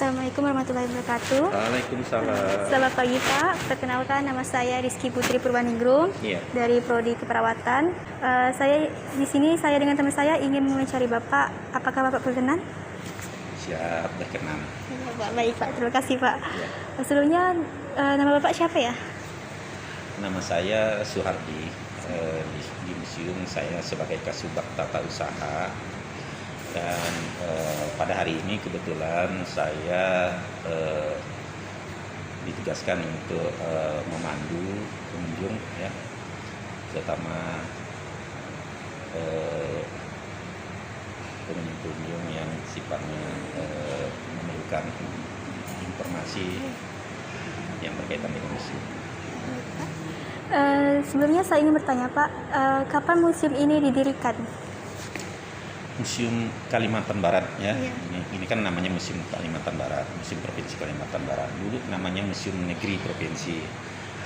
Assalamualaikum warahmatullahi wabarakatuh. Waalaikumsalam. Selamat pagi Pak, perkenalkan nama saya Rizky Putri Purwaningrum dari Prodi Keperawatan. Saya di sini dengan teman saya ingin mencari Bapak. Apakah Bapak berkenan? Siap, berkenan. Baik Pak, terima kasih Pak. Ya. Sebelumnya nama Bapak siapa ya? Nama saya Suhardi. Di museum saya sebagai Kasubag Tata Usaha. Dan pada hari ini kebetulan saya ditugaskan untuk memandu pengunjung, ya, terutama pengunjung yang sifatnya memerlukan informasi yang berkaitan dengan museum. Sebelumnya saya ingin bertanya Pak, kapan museum ini didirikan? Museum Kalimantan Barat, ya. Ini kan namanya Museum Kalimantan Barat, Museum Provinsi Kalimantan Barat. Dulu namanya Museum Negeri Provinsi.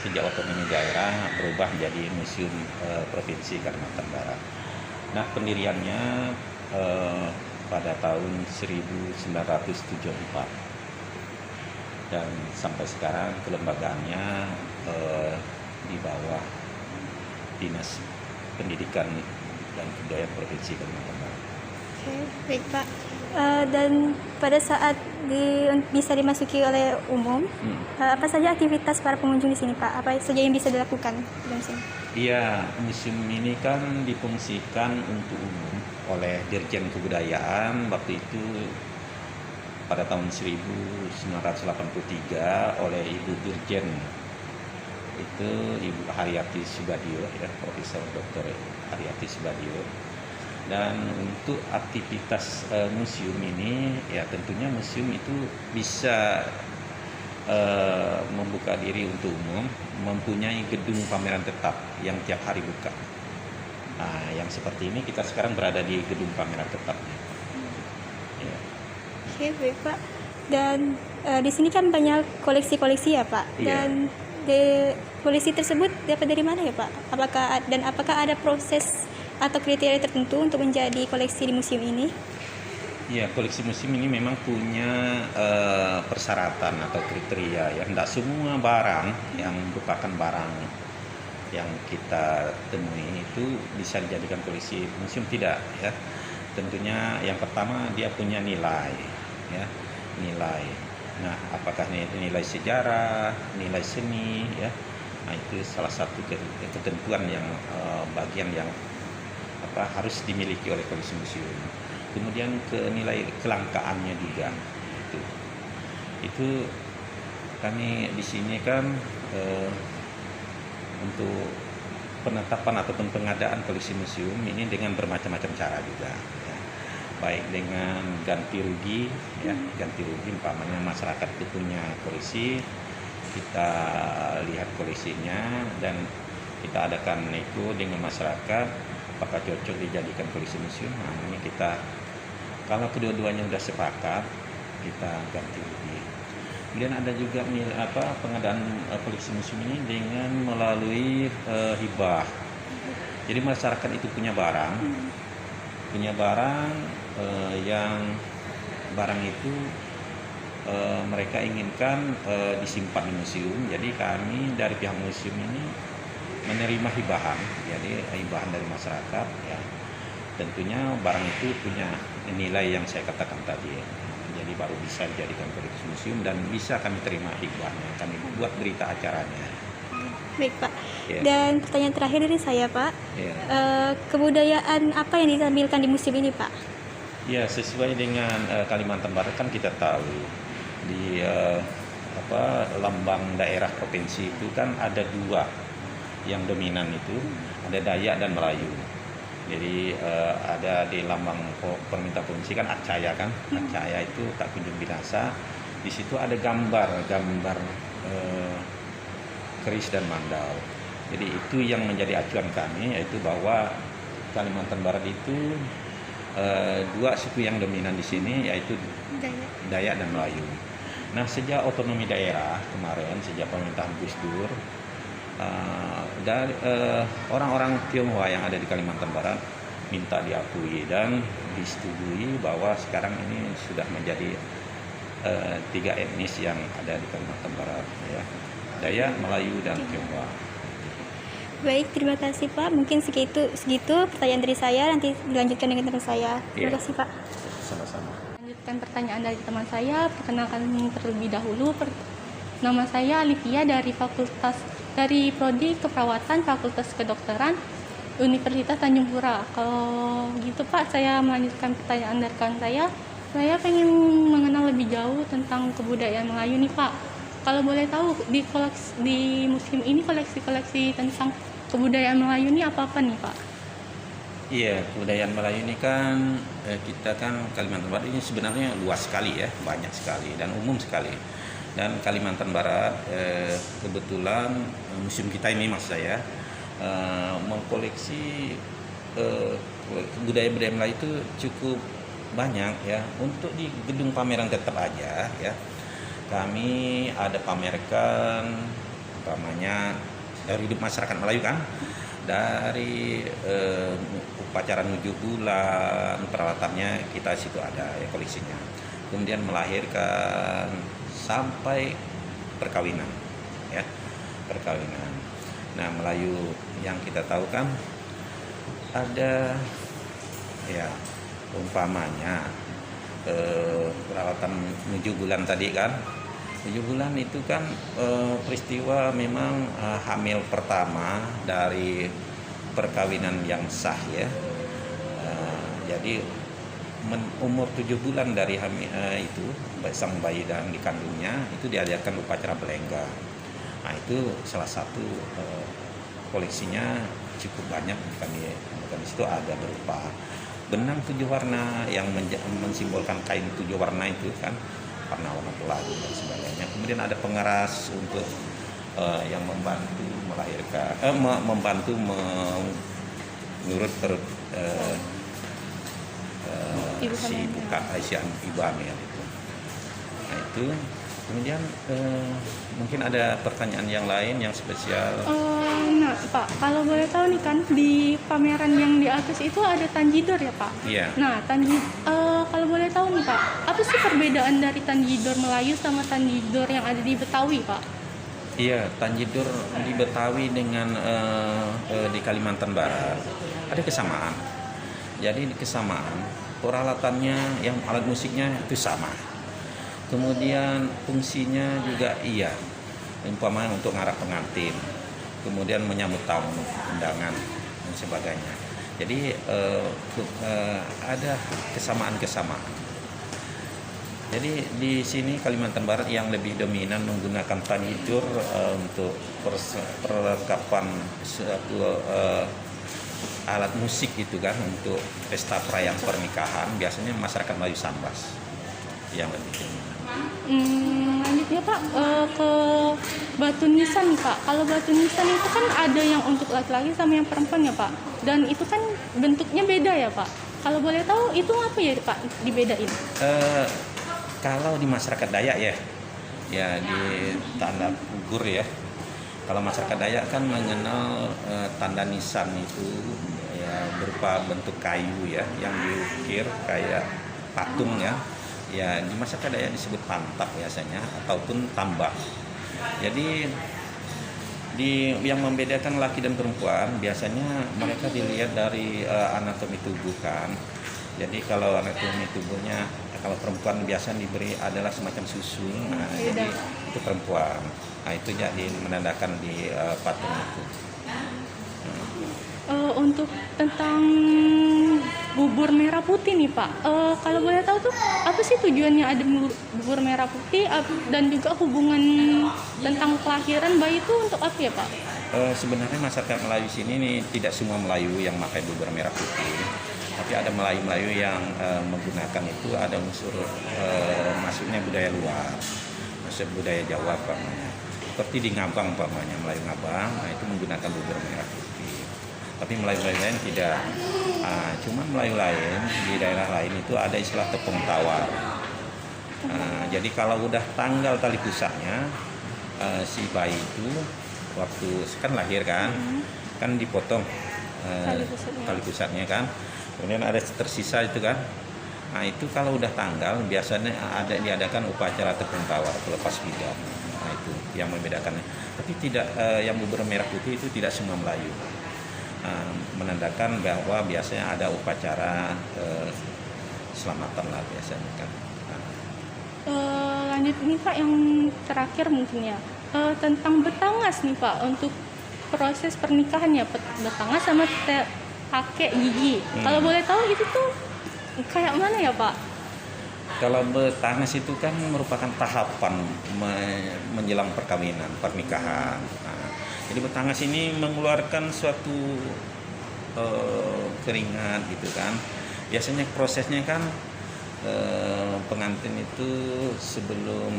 Sejak otonomi daerah berubah menjadi Museum Provinsi Kalimantan Barat. Nah, pendiriannya pada tahun 1974. Dan sampai sekarang kelembagaannya di bawah Dinas Pendidikan dan Kebudayaan Provinsi Kalimantan Barat. Oke, baik Pak. Dan pada saat bisa dimasuki oleh umum, apa saja aktivitas para pengunjung di sini Pak? Apa saja yang bisa dilakukan di sini? Iya, museum ini kan difungsikan untuk umum oleh Dirjen Kebudayaan waktu itu pada tahun 1983 oleh Ibu Dirjen itu Ibu Haryati Subadio, ya, Profesor Dr. Haryati Subadio. Dan untuk aktivitas museum ini, ya tentunya museum itu bisa membuka diri untuk umum, mempunyai gedung pameran tetap yang tiap hari buka. Nah, yang seperti ini kita sekarang berada di gedung pameran tetap. Ya. Oke, baik Pak. Dan di sini kan banyak koleksi-koleksi ya Pak. Iya. Dan koleksi tersebut dapat dari mana ya Pak? Apakah ada proses atau kriteria tertentu untuk menjadi koleksi di museum ini? Ya, koleksi museum ini memang punya persyaratan atau kriteria, ya. Tidak semua barang yang merupakan barang yang kita temui itu bisa dijadikan koleksi museum, tidak, ya. Tentunya yang pertama dia punya nilai, ya, nilai. Nah, apakah nilai sejarah, nilai seni, ya. Nah, itu salah satu ketentuan yang bagian yang harus dimiliki oleh koleksi museum. Kemudian nilai kelangkaannya juga. Itu kami di sini kan untuk penetapan ataupun pengadaan koleksi museum ini dengan bermacam-macam cara juga, ya. Baik dengan ganti rugi, ya, ganti rugi umpamanya masyarakat itu punya koleksi, kita lihat koleksinya dan kita adakan nego dengan masyarakat apakah cocok dijadikan koleksi museum. Nah, ini kita kalau kedua-duanya sudah sepakat, kita ganti rugi. Kemudian ada juga pengadaan koleksi museum ini dengan melalui hibah. Jadi masyarakat itu punya barang yang barang itu mereka inginkan disimpan di museum. Jadi kami dari pihak museum ini menerima hibahan, jadi hibahan dari masyarakat, ya. Tentunya barang itu punya nilai yang saya katakan tadi, ya. Jadi baru bisa dijadikan koleksi museum dan bisa kami terima hibahnya, kami buat berita acaranya. Baik Pak. Ya. Dan pertanyaan terakhir dari saya Pak, ya. Kebudayaan apa yang ditampilkan di museum ini Pak? Ya, sesuai dengan Kalimantan Barat kan kita tahu di lambang daerah provinsi itu kan ada dua yang dominan, itu ada Dayak dan Melayu. Jadi ada di lambang pemerintah provinsi kan Akcaya, kan, Akcaya itu tak kunjung binasa. Di situ ada gambar keris dan mandau. Jadi itu yang menjadi acuan kami, yaitu bahwa Kalimantan Barat itu dua suku yang dominan di sini, yaitu Dayak dan Melayu. Nah, sejak otonomi daerah kemarin, sejak pemerintahan Gus Dur, dari orang-orang Tionghoa yang ada di Kalimantan Barat minta diakui dan disetujui bahwa sekarang ini sudah menjadi tiga etnis yang ada di Kalimantan Barat, ya, Dayak, Melayu, dan Tionghoa. Baik, terima kasih Pak. Mungkin segitu pertanyaan dari saya. Nanti dilanjutkan dengan teman saya. Terima Iya. kasih Pak. Sama-sama. Lanjutkan pertanyaan dari teman saya. Perkenalkan terlebih dahulu. Nama saya Alivia dari Prodi Keperawatan Fakultas Kedokteran Universitas Tanjung Pura. Kalau gitu Pak, saya melanjutkan pertanyaan dari kawan saya. Saya pengen mengenal lebih jauh tentang kebudayaan Melayu nih Pak. Kalau boleh tahu di museum ini koleksi-koleksi tentang kebudayaan Melayu ini apa-apa nih Pak? Iya, kebudayaan Melayu ini kan kita kan Kalimantan Barat ini sebenarnya luas sekali ya, banyak sekali dan umum sekali. Dan Kalimantan Barat kebetulan museum kita ini maksud saya mengkoleksi budaya-budaya Melayu itu cukup banyak ya. Untuk di gedung pameran tetap aja ya, kami ada pamerkan umpamanya dari hidup masyarakat Melayu kan, dari upacara 7 bulan peralatannya kita situ ada ya koleksinya, kemudian melahirkan sampai perkawinan ya, perkawinan. Nah, Melayu yang kita tahu kan ada ya umpamanya peralatan 7 bulan tadi kan, 7 bulan itu kan peristiwa memang hamil pertama dari perkawinan yang sah ya. Jadi umur 7 bulan dari hamil itu sang bayi dan dikandungnya itu diadakan upacara belengga. Nah, itu salah satu koleksinya cukup banyak kami. Di situ ada berupa benang 7 warna yang mensimbolkan kain 7 warna itu kan, warna-warna pelangi dan sebagainya. Kemudian ada pengeras untuk yang membantu melahirkan, membantu menurut si buka Aisyah ibu hamil itu. Nah itu, kemudian mungkin ada pertanyaan yang lain yang spesial. Nah Pak, kalau boleh tahu nih kan di pameran yang di atas itu ada tanjidor ya Pak? Iya. Nah kalau boleh tahu nih Pak, apa sih perbedaan dari tanjidor Melayu sama tanjidor yang ada di Betawi Pak? Iya, tanjidor di Betawi dengan di Kalimantan Barat ada kesamaan. Jadi kesamaan peralatannya, yang alat musiknya itu sama. Kemudian fungsinya juga iya, umpamanya untuk ngarah pengantin, kemudian menyambut tamu, undangan dan sebagainya. Jadi ada kesamaan-kesamaan. Jadi di sini Kalimantan Barat yang lebih dominan menggunakan tanjidor untuk perlengkapan suatu alat musik gitu kan, untuk pesta perayaan pernikahan. Biasanya masyarakat Melayu Sambas yang lebih dominan. Lanjutnya Pak ke batu nisan nih Pak. Kalau batu nisan itu kan ada yang untuk laki-laki sama yang perempuan ya Pak. Dan itu kan bentuknya beda ya Pak. Kalau boleh tahu itu apa ya Pak dibedain? Kalau di masyarakat Dayak ya di tanda gugur ya. Kalau masyarakat Dayak kan mengenal tanda nisan itu ya berupa bentuk kayu ya yang diukir kayak patung ya. Ya di masyarakat Dayak disebut pantak biasanya ataupun tambak. Jadi yang membedakan laki dan perempuan biasanya mereka dilihat dari anatomi tubuh kan. Jadi kalau anatomi tubuhnya, kalau perempuan biasa diberi adalah semacam susu, nah jadi itu perempuan. Nah itu jadi menandakan di patung itu. Untuk tentang bubur merah putih nih Pak, kalau boleh tahu tuh apa sih tujuannya ada bubur merah putih dan juga hubungan tentang kelahiran bayi itu untuk apa ya Pak? Sebenarnya masyarakat Melayu sini nih tidak semua Melayu yang pakai bubur merah putih, tapi ada Melayu-Melayu yang menggunakan itu, ada unsur masuknya budaya luar, maksud budaya Jawa namanya. Seperti di Ngabang namanya, Melayu Ngabang, nah itu menggunakan bubur merah putih. Tapi Melayu-Melayu lain tidak. Cuma Melayu lain di daerah lain itu ada istilah tepung tawar. Jadi kalau udah tanggal tali pusatnya, si bayi itu waktu kan lahir kan dipotong tali pusatnya kan, kemudian ada tersisa itu kan. Nah itu kalau udah tanggal biasanya ada diadakan upacara tepung tawar pelepas bidang. Nah itu yang membedakannya. Tapi tidak yang bubur merah putih itu tidak semua Melayu. Menandakan bahwa biasanya ada upacara selamatan lah biasanya kan. Lanjut ini Pak yang terakhir mungkin ya, tentang betangas nih Pak untuk proses pernikahannya, betangas sama pakai gigi. Kalau boleh tahu itu tuh kayak mana ya Pak? Kalau betangas itu kan merupakan tahapan menjelang perkawinan, pernikahan. Nah, jadi betangas ini mengeluarkan suatu keringat gitu kan. Biasanya prosesnya kan pengantin itu sebelum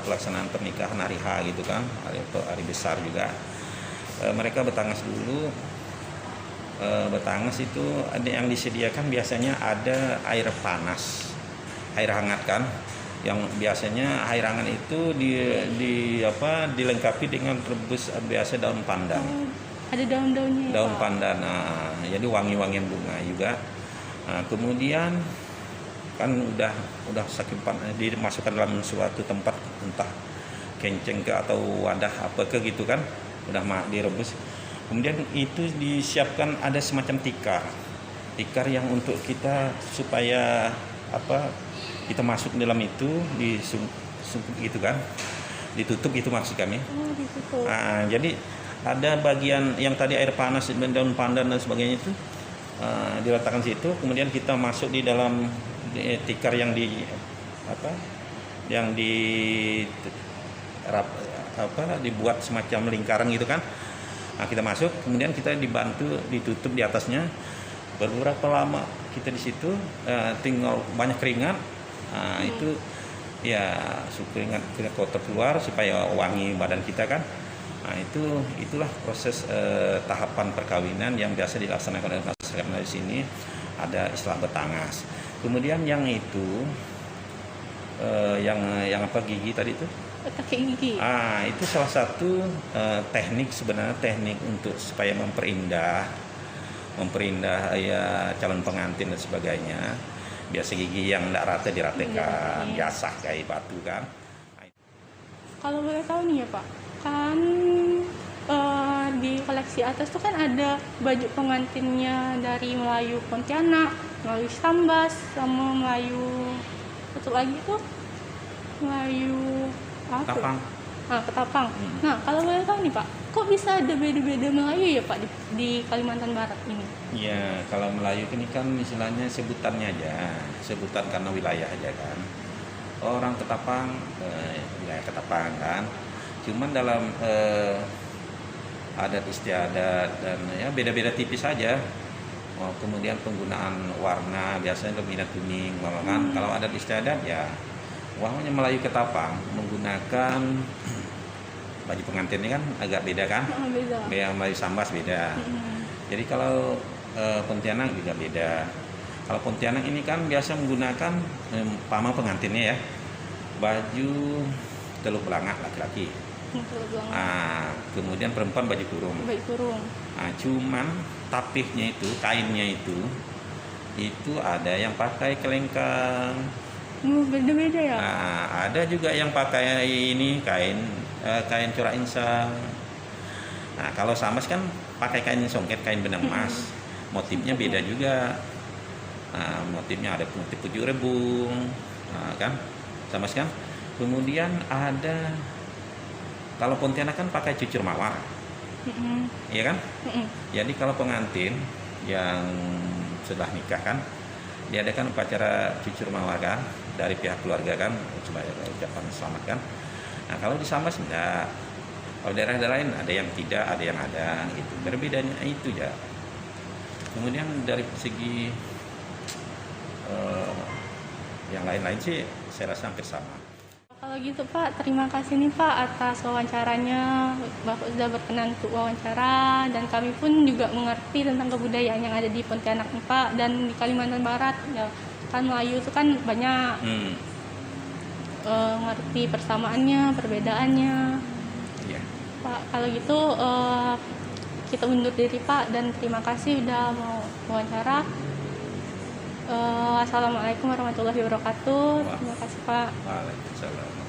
pelaksanaan pernikahan hari H gitu kan, hari besar juga, mereka betangas dulu. Betangas itu ada yang disediakan biasanya ada air panas, air hangat kan, yang biasanya air hangat itu dilengkapi dengan rebus biasa daun pandan. Ada daun-daunnya. Daun pandan, nah, jadi wangi-wangian bunga juga. Nah, kemudian kan udah sakimpan dimasukkan dalam suatu tempat, entah kenceng ke atau wadah apa ke gitu kan, udah direbus. Kemudian itu disiapkan ada semacam tikar yang untuk kita supaya kita masuk dalam itu disungkup gitu kan, ditutup itu maksud kami. Ditutup. Nah, jadi ada bagian yang tadi air panas dan daun pandan dan sebagainya itu diletakkan situ, kemudian kita masuk di dalam tikar yang dibuat semacam lingkaran gitu kan. Nah, kita masuk, kemudian kita dibantu ditutup di atasnya. Beberapa lama kita di situ, tinggal banyak keringat. Nah, itu ya keringat kotor keluar supaya wangi badan kita kan. Nah, itulah proses tahapan perkawinan yang biasa dilaksanakan oleh masyarakat di sini. Ada istilah betangas. Kemudian yang itu yang apa gigi tadi itu? Pakai gigi. Itu salah satu teknik sebenarnya, teknik untuk supaya memperindah ya calon pengantin dan sebagainya. Biasa gigi yang tidak rata diratekan, diasah kayak batu kan. Kalau boleh tahu nih ya Pak, kan di koleksi atas tuh kan ada baju pengantinnya dari Melayu Pontianak, Melayu Sambas, sama Melayu satu lagi tuh Melayu Ketapang. Ketapang. Nah, kalau boleh tahu nih Pak, kok bisa ada beda-beda Melayu ya Pak di Kalimantan Barat ini? Ya, kalau Melayu ini kan istilahnya sebutannya aja, sebutan karena wilayah aja kan. Orang Ketapang, wilayah Ketapang kan. Cuman dalam adat istiadat dan ya beda-beda tipis saja. Kemudian penggunaan warna biasanya dominan kuning, kan. Kalau adat istiadat ya warnanya Melayu Ketapang menggunakan baju pengantinnya kan agak beda kan. Beda. Melayu Sambas beda. Jadi kalau Pontianak juga beda. Kalau Pontianak ini kan biasa menggunakan pamang pengantinnya ya, baju teluk belangak laki-laki. Kemudian perempuan baju kurung. Cuman tapihnya itu, kainnya itu ada yang pakai kelengkang. Beda-beda ya. Ada juga yang pakai ini kain corak insang. Nah, kalau Sambas kan pakai kain songket, kain benang emas. Motifnya beda juga. Nah, motifnya ada motif tujuh rebung, kan, Sambas kan. Kemudian ada kalau Pontianak kan pakai cucur mawar, iya kan? Jadi kalau pengantin yang sudah nikah kan, diadakan upacara cucur mawar kan dari pihak keluarga kan, supaya ucapan selamat kan. Nah kalau di Sambas enggak, kalau daerah-daerah lain ada yang tidak, ada yang ada, gitu. Berbedanya itu ya. Kemudian dari segi yang lain-lain sih saya rasa hampir sama. Kalau gitu Pak, terima kasih nih Pak atas wawancaranya. Bapak sudah berkenan untuk wawancara dan kami pun juga mengerti tentang kebudayaan yang ada di Pontianak nih Pak dan di Kalimantan Barat. Ya, kan Melayu itu kan banyak ngerti persamaannya, perbedaannya. Yeah. Pak, kalau gitu kita undur diri Pak dan terima kasih udah mau wawancara. Assalamualaikum warahmatullahi wabarakatuh. Terima kasih Pak. Waalaikumsalam.